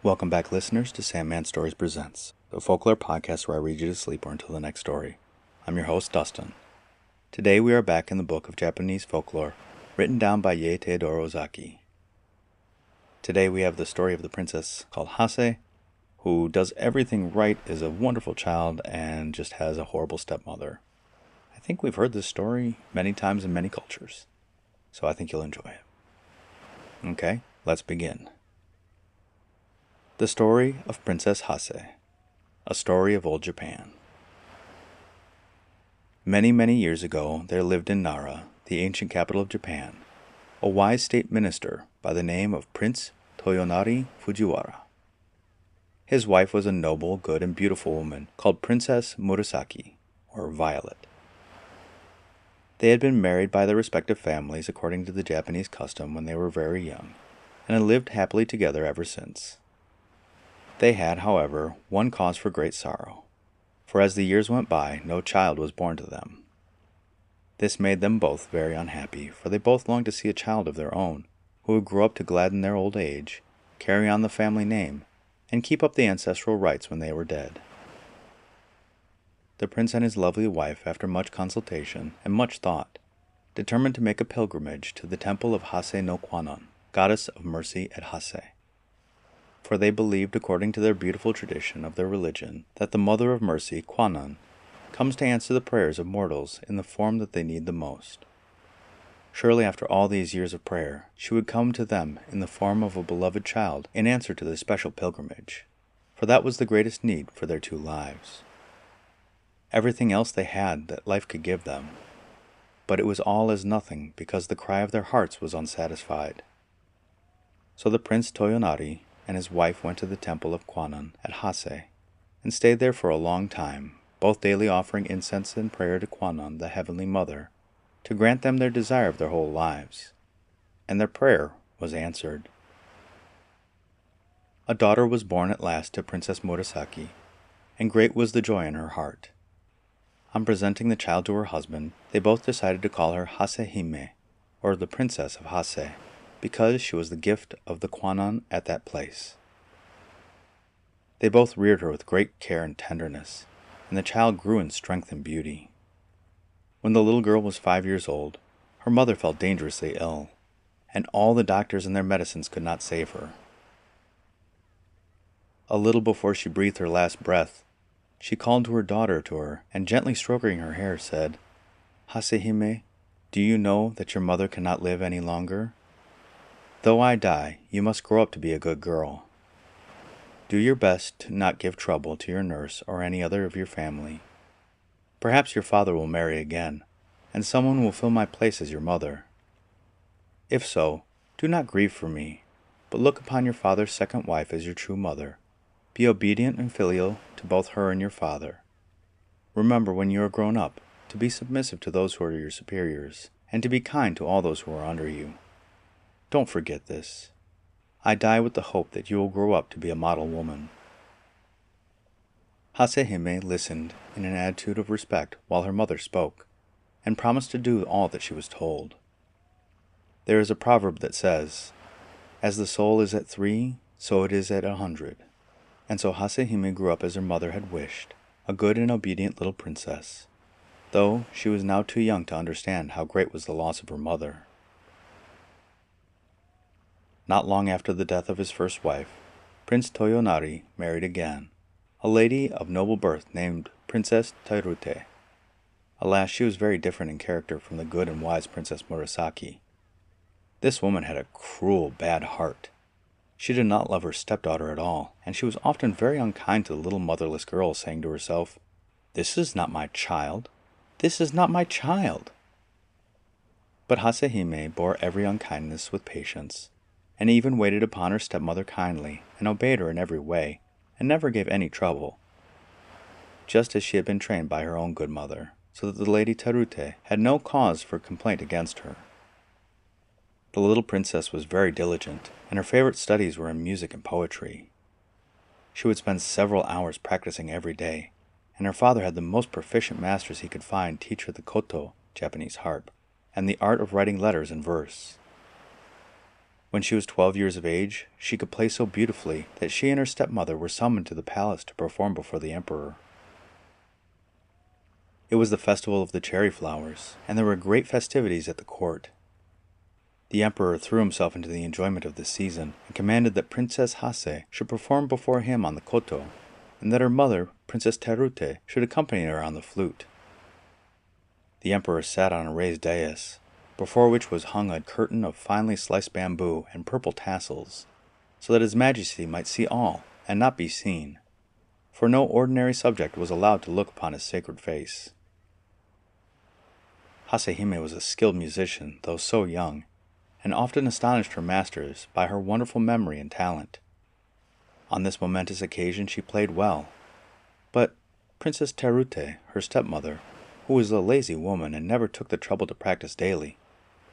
Welcome back, listeners, to Sandman Stories Presents, the folklore podcast where I read you to sleep or until the next story. I'm your host, Dustin. Today we are back in the book of Japanese folklore, written down by Yei Theodora Ozaki. Today we have the story of the princess called Hase, who does everything right, is a wonderful child, and just has a horrible stepmother. I think we've heard this story many times in many cultures, so I think you'll enjoy it. Okay, let's begin. The Story of Princess Hase, a story of old Japan. Many, many years ago, there lived in Nara, the ancient capital of Japan, a wise state minister by the name of Prince Toyonari Fujiwara. His wife was a noble, good, and beautiful woman called Princess Murasaki, or Violet. They had been married by their respective families according to the Japanese custom when they were very young, and had lived happily together ever since. They had, however, one cause for great sorrow, for as the years went by, no child was born to them. This made them both very unhappy, for they both longed to see a child of their own, who would grow up to gladden their old age, carry on the family name, and keep up the ancestral rights when they were dead. The prince and his lovely wife, after much consultation and much thought, determined to make a pilgrimage to the temple of Hase no Kwannon, goddess of mercy at Hase. For they believed, according to their beautiful tradition of their religion, that the Mother of Mercy, Kwannon, comes to answer the prayers of mortals in the form that they need the most. Surely after all these years of prayer, she would come to them in the form of a beloved child in answer to their special pilgrimage, for that was the greatest need for their two lives. Everything else they had that life could give them, but it was all as nothing because the cry of their hearts was unsatisfied. So the Prince Toyonari and his wife went to the temple of Kwannon at Hase, and stayed there for a long time, both daily offering incense and prayer to Kwannon, the Heavenly Mother, to grant them their desire of their whole lives. And their prayer was answered. A daughter was born at last to Princess Murasaki, and great was the joy in her heart. On presenting the child to her husband, they both decided to call her Hasehime, or the Princess of Hase, because she was the gift of the Kwannon at that place. They both reared her with great care and tenderness, and the child grew in strength and beauty. When the little girl was 5 years old, her mother fell dangerously ill, and all the doctors and their medicines could not save her. A little before she breathed her last breath, she called to her daughter to her, and gently stroking her hair, said, "Hasehime, do you know that your mother cannot live any longer? Though I die, you must grow up to be a good girl. Do your best to not give trouble to your nurse or any other of your family. Perhaps your father will marry again, and someone will fill my place as your mother. If so, do not grieve for me, but look upon your father's second wife as your true mother. Be obedient and filial to both her and your father. Remember when you are grown up to be submissive to those who are your superiors, and to be kind to all those who are under you. Don't forget this. I die with the hope that you will grow up to be a model woman." Hasehime listened in an attitude of respect while her mother spoke, and promised to do all that she was told. There is a proverb that says, "As the soul is at 3, so it is at 100." And so Hasehime grew up as her mother had wished, a good and obedient little princess, though she was now too young to understand how great was the loss of her mother. Not long after the death of his first wife, Prince Toyonari married again, a lady of noble birth named Princess Tairute. Alas, she was very different in character from the good and wise Princess Murasaki. This woman had a cruel, bad heart. She did not love her stepdaughter at all, and she was often very unkind to the little motherless girl, saying to herself, "This is not my child. This is not my child." But Hasehime bore every unkindness with patience, and even waited upon her stepmother kindly, and obeyed her in every way, and never gave any trouble, just as she had been trained by her own good mother, so that the lady Terute had no cause for complaint against her. The little princess was very diligent, and her favorite studies were in music and poetry. She would spend several hours practicing every day, and her father had the most proficient masters he could find teach her the koto, Japanese harp, and the art of writing letters in verse. When she was 12 years of age, she could play so beautifully that she and her stepmother were summoned to the palace to perform before the emperor. It was the festival of the cherry flowers, and there were great festivities at the court. The emperor threw himself into the enjoyment of this season and commanded that Princess Hase should perform before him on the koto, and that her mother, Princess Terute, should accompany her on the flute. The emperor sat on a raised dais, before which was hung a curtain of finely sliced bamboo and purple tassels, so that His Majesty might see all and not be seen, for no ordinary subject was allowed to look upon his sacred face. Hasehime was a skilled musician, though so young, and often astonished her masters by her wonderful memory and talent. On this momentous occasion she played well, but Princess Terute, her stepmother, who was a lazy woman and never took the trouble to practice daily,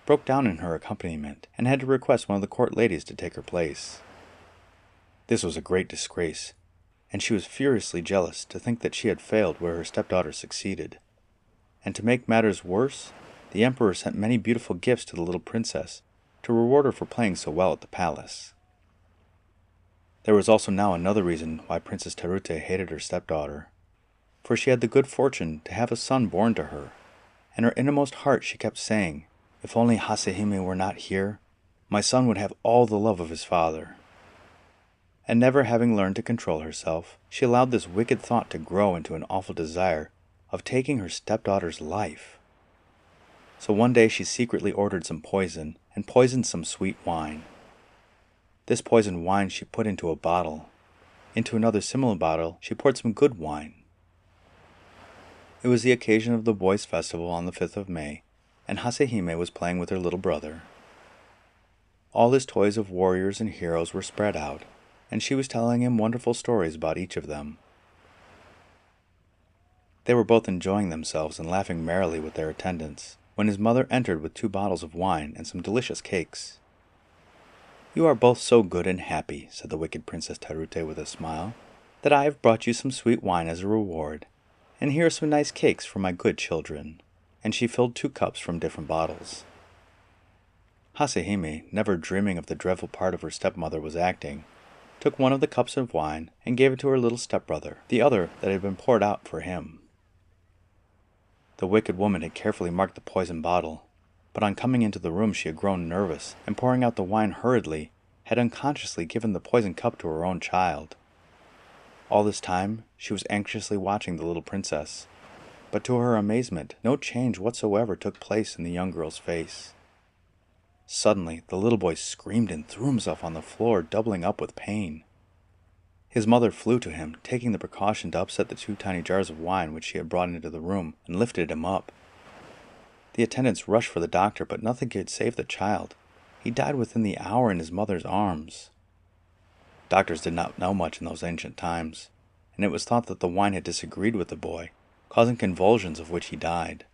broke down in her accompaniment and had to request one of the court ladies to take her place. This was a great disgrace, and she was furiously jealous to think that she had failed where her stepdaughter succeeded. And to make matters worse, the emperor sent many beautiful gifts to the little princess to reward her for playing so well at the palace. There was also now another reason why Princess Terute hated her stepdaughter, for she had the good fortune to have a son born to her, and her innermost heart she kept saying, "If only Hasehime were not here, my son would have all the love of his father." And never having learned to control herself, she allowed this wicked thought to grow into an awful desire of taking her stepdaughter's life. So one day she secretly ordered some poison and poisoned some sweet wine. This poisoned wine she put into a bottle. Into another similar bottle she poured some good wine. It was the occasion of the boys' festival on the 5th of May, and Hasehime was playing with her little brother. All his toys of warriors and heroes were spread out, and she was telling him wonderful stories about each of them. They were both enjoying themselves and laughing merrily with their attendants, when his mother entered with 2 bottles of wine and some delicious cakes. "You are both so good and happy," said the wicked Princess Terute with a smile, "that I have brought you some sweet wine as a reward, and here are some nice cakes for my good children." And she filled 2 cups from different bottles. Hasehime, never dreaming of the dreadful part of her stepmother was acting, took one of the cups of wine and gave it to her little stepbrother, the other that had been poured out for him. The wicked woman had carefully marked the poison bottle, but on coming into the room she had grown nervous, and pouring out the wine hurriedly, had unconsciously given the poisoned cup to her own child. All this time she was anxiously watching the little princess, but to her amazement no change whatsoever took place in the young girl's face. Suddenly the little boy screamed and threw himself on the floor, doubling up with pain. His mother flew to him, taking the precaution to upset the 2 tiny jars of wine which she had brought into the room, and lifted him up. The attendants rushed for the doctor, but nothing could save the child. He died within the hour in his mother's arms. Doctors did not know much in those ancient times, and it was thought that the wine had disagreed with the boy, causing convulsions of which he died.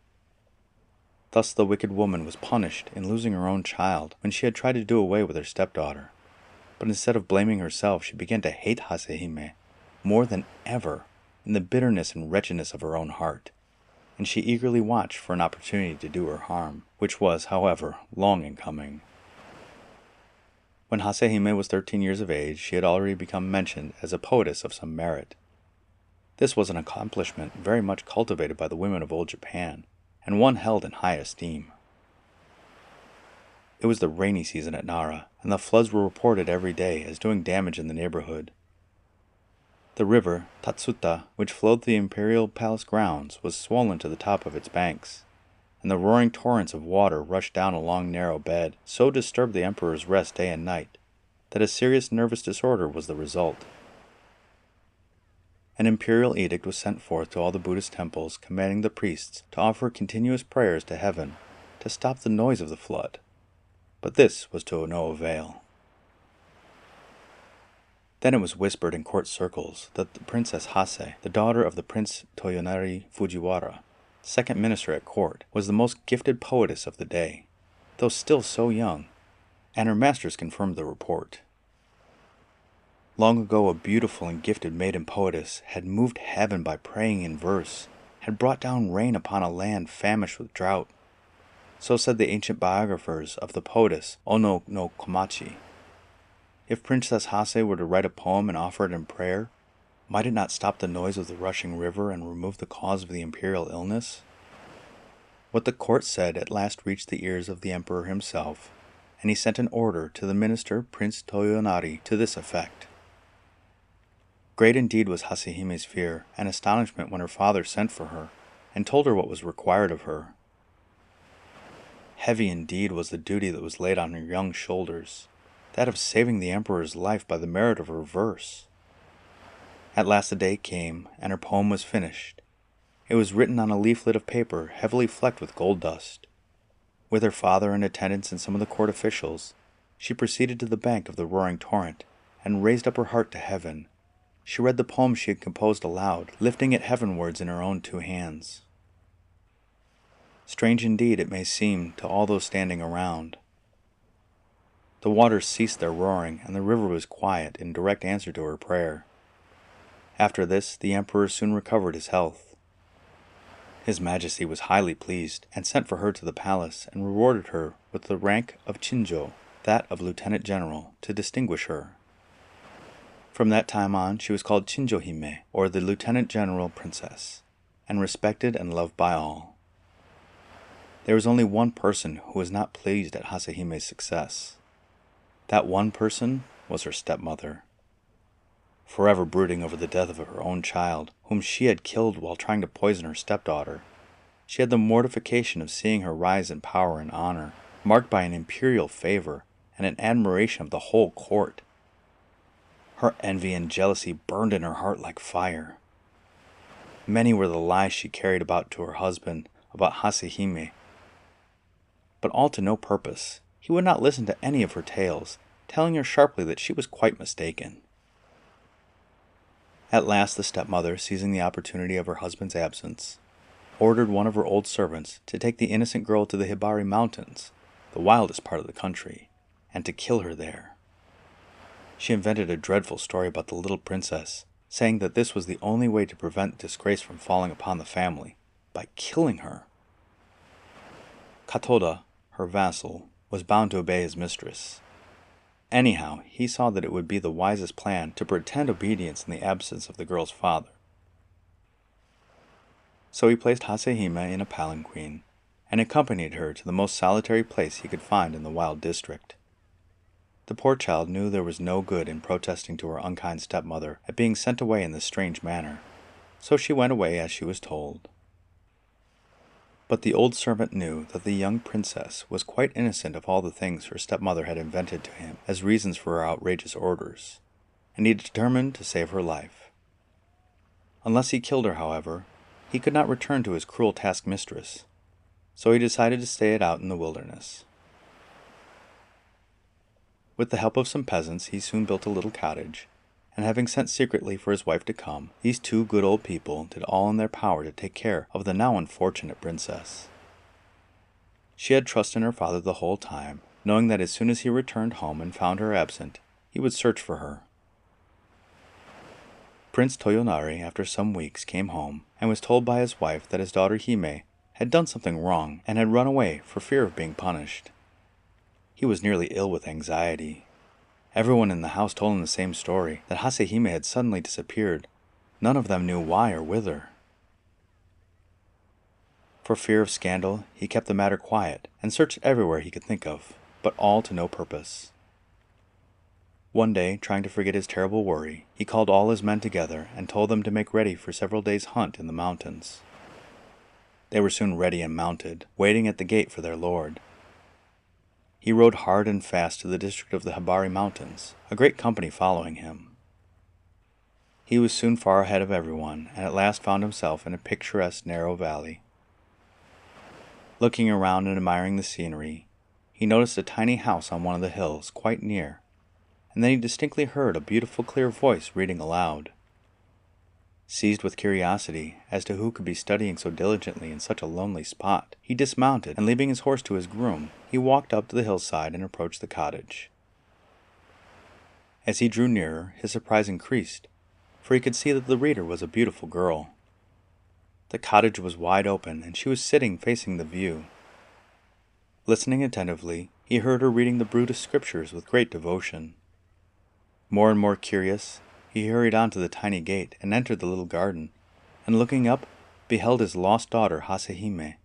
Thus the wicked woman was punished in losing her own child when she had tried to do away with her stepdaughter. But instead of blaming herself, she began to hate Hasehime more than ever in the bitterness and wretchedness of her own heart, and she eagerly watched for an opportunity to do her harm, which was, however, long in coming. When Hasehime was 13 years of age, she had already become mentioned as a poetess of some merit. This was an accomplishment very much cultivated by the women of old Japan, and one held in high esteem. It was the rainy season at Nara, and the floods were reported every day as doing damage in the neighborhood. The river, Tatsuta, which flowed through the Imperial Palace grounds, was swollen to the top of its banks, and the roaring torrents of water rushed down a long narrow bed, so disturbed the emperor's rest day and night, that a serious nervous disorder was the result. An imperial edict was sent forth to all the Buddhist temples, commanding the priests to offer continuous prayers to heaven to stop the noise of the flood, but this was to no avail. Then it was whispered in court circles that the Princess Hase, the daughter of the Prince Toyonari Fujiwara, second minister at court, was the most gifted poetess of the day, though still so young, and her masters confirmed the report. Long ago a beautiful and gifted maiden poetess had moved heaven by praying in verse, had brought down rain upon a land famished with drought. So said the ancient biographers of the poetess Ono no Komachi. If Princess Hase were to write a poem and offer it in prayer, might it not stop the noise of the rushing river and remove the cause of the imperial illness? What the court said at last reached the ears of the emperor himself, and he sent an order to the minister Prince Toyonari to this effect. Great indeed was Hasehime's fear and astonishment when her father sent for her, and told her what was required of her. Heavy indeed was the duty that was laid on her young shoulders, that of saving the emperor's life by the merit of her verse. At last the day came, and her poem was finished. It was written on a leaflet of paper heavily flecked with gold dust. With her father in attendance and some of the court officials, she proceeded to the bank of the roaring torrent, and raised up her heart to heaven. She read the poem she had composed aloud, lifting it heavenwards in her own two hands. Strange indeed it may seem to all those standing around. The waters ceased their roaring, and the river was quiet in direct answer to her prayer. After this, the emperor soon recovered his health. His Majesty was highly pleased, and sent for her to the palace, and rewarded her with the rank of Chinjo, that of Lieutenant General, to distinguish her. From that time on, she was called Chinjo Hime, or the Lieutenant General Princess, and respected and loved by all. There was only one person who was not pleased at Hasehime's success. That one person was her stepmother. Forever brooding over the death of her own child, whom she had killed while trying to poison her stepdaughter, she had the mortification of seeing her rise in power and honor, marked by an imperial favor and an admiration of the whole court. Her envy and jealousy burned in her heart like fire. Many were the lies she carried about to her husband about Hasehime, but all to no purpose. He would not listen to any of her tales, telling her sharply that she was quite mistaken. At last the stepmother, seizing the opportunity of her husband's absence, ordered one of her old servants to take the innocent girl to the Hibari Mountains, the wildest part of the country, and to kill her there. She invented a dreadful story about the little princess, saying that this was the only way to prevent disgrace from falling upon the family, by killing her. Katoda, her vassal, was bound to obey his mistress. Anyhow, he saw that it would be the wisest plan to pretend obedience in the absence of the girl's father. So he placed Hasehime in a palanquin, and accompanied her to the most solitary place he could find in the wild district. The poor child knew there was no good in protesting to her unkind stepmother at being sent away in this strange manner, so she went away as she was told. But the old servant knew that the young princess was quite innocent of all the things her stepmother had invented to him as reasons for her outrageous orders, and he determined to save her life. Unless he killed her, however, he could not return to his cruel taskmistress, so he decided to stay it out in the wilderness. With the help of some peasants, he soon built a little cottage, and having sent secretly for his wife to come, these two good old people did all in their power to take care of the now unfortunate princess. She had trust in her father the whole time, knowing that as soon as he returned home and found her absent, he would search for her. Prince Toyonari, after some weeks, came home, and was told by his wife that his daughter Hime had done something wrong and had run away for fear of being punished. He was nearly ill with anxiety. Everyone in the house told him the same story, that Hasehime had suddenly disappeared. None of them knew why or whither. For fear of scandal, he kept the matter quiet, and searched everywhere he could think of, but all to no purpose. One day, trying to forget his terrible worry, he called all his men together and told them to make ready for several days' hunt in the mountains. They were soon ready and mounted, waiting at the gate for their lord. He rode hard and fast to the district of the Hibari Mountains, a great company following him. He was soon far ahead of everyone, and at last found himself in a picturesque narrow valley. Looking around and admiring the scenery, he noticed a tiny house on one of the hills quite near, and then he distinctly heard a beautiful clear voice reading aloud. Seized with curiosity as to who could be studying so diligently in such a lonely spot, he dismounted, and leaving his horse to his groom, he walked up to the hillside and approached the cottage. As he drew nearer, his surprise increased, for he could see that the reader was a beautiful girl. The cottage was wide open, and she was sitting facing the view. Listening attentively, he heard her reading the Buddhist scriptures with great devotion. More and more curious, he hurried on to the tiny gate and entered the little garden, and looking up, beheld his lost daughter Hasehime.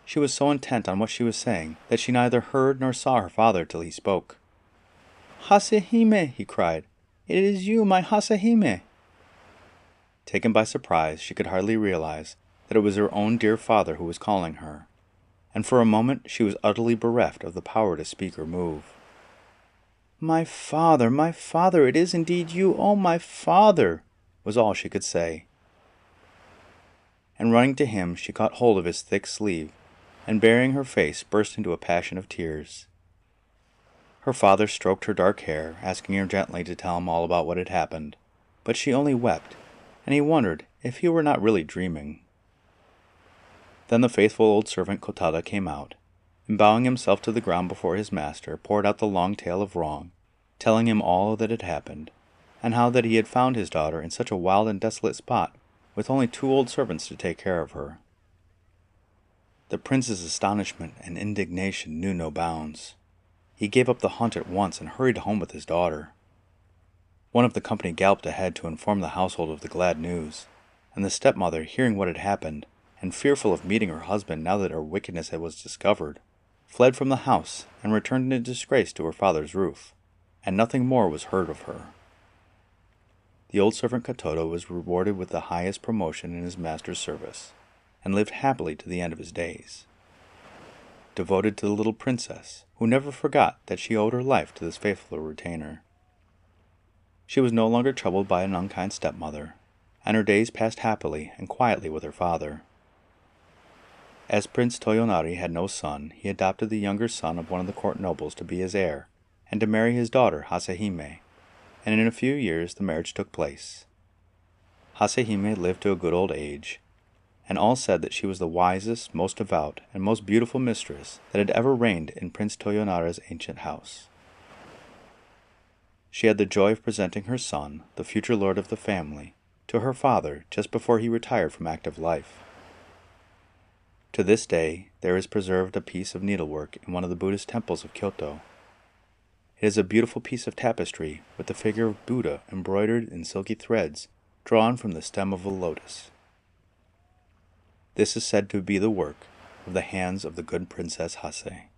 She was so intent on what she was saying that she neither heard nor saw her father till he spoke. "Hasehime," he cried, "it is you, my Hasehime." Taken by surprise, she could hardly realize that it was her own dear father who was calling her, and for a moment she was utterly bereft of the power to speak or move. My father, it is indeed you, oh my father," was all she could say. And running to him, she caught hold of his thick sleeve, and burying her face, burst into a passion of tears. Her father stroked her dark hair, asking her gently to tell him all about what had happened, but she only wept, and he wondered if he were not really dreaming. Then the faithful old servant Kotada came out, and bowing himself to the ground before his master, poured out the long tale of wrong, telling him all that had happened, and how that he had found his daughter in such a wild and desolate spot, with only 2 old servants to take care of her. The prince's astonishment and indignation knew no bounds. He gave up the hunt at once and hurried home with his daughter. One of the company galloped ahead to inform the household of the glad news, and the stepmother, hearing what had happened, and fearful of meeting her husband now that her wickedness was discovered, fled from the house and returned in disgrace to her father's roof, and nothing more was heard of her. The old servant Katoto was rewarded with the highest promotion in his master's service, and lived happily to the end of his days. Devoted to the little princess, who never forgot that she owed her life to this faithful retainer. She was no longer troubled by an unkind stepmother, and her days passed happily and quietly with her father. As Prince Toyonari had no son, he adopted the younger son of one of the court nobles to be his heir, and to marry his daughter Hasehime, and in a few years the marriage took place. Hasehime lived to a good old age, and all said that she was the wisest, most devout, and most beautiful mistress that had ever reigned in Prince Toyonara's ancient house. She had the joy of presenting her son, the future lord of the family, to her father just before he retired from active life. To this day, there is preserved a piece of needlework in one of the Buddhist temples of Kyoto. It is a beautiful piece of tapestry with the figure of Buddha embroidered in silky threads drawn from the stem of a lotus. This is said to be the work of the hands of the good Princess Hase.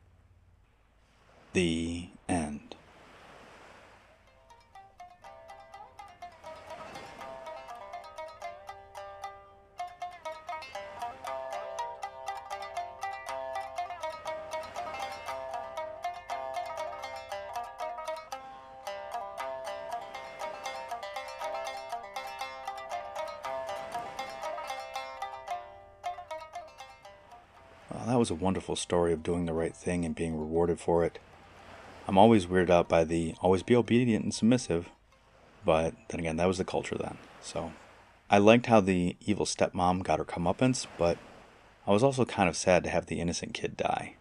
The end. That was a wonderful story of doing the right thing and being rewarded for it. I'm always weirded out by the always be obedient and submissive, but then again, that was the culture then. So I liked how the evil stepmom got her comeuppance, but I was also kind of sad to have the innocent kid die.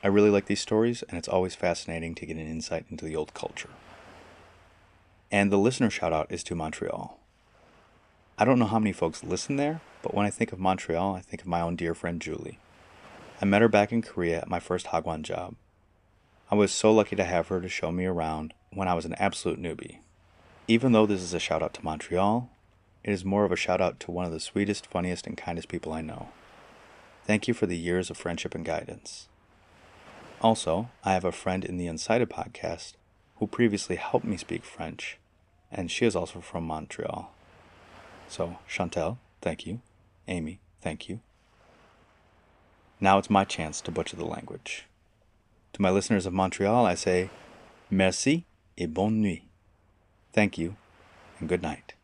I really like these stories, and it's always fascinating to get an insight into the old culture. And the listener shout-out is to Montreal. I don't know how many folks listen there, but when I think of Montreal, I think of my own dear friend Julie. I met her back in Korea at my first hagwon job. I was so lucky to have her to show me around when I was an absolute newbie. Even though this is a shout out to Montreal, it is more of a shout out to one of the sweetest, funniest, and kindest people I know. Thank you for the years of friendship and guidance. Also, I have a friend in the Unsighted podcast who previously helped me speak French, and she is also from Montreal. So, Chantel, thank you. Amy, thank you. Now it's my chance to butcher the language. To my listeners of Montreal, I say, merci et bonne nuit. Thank you, and good night.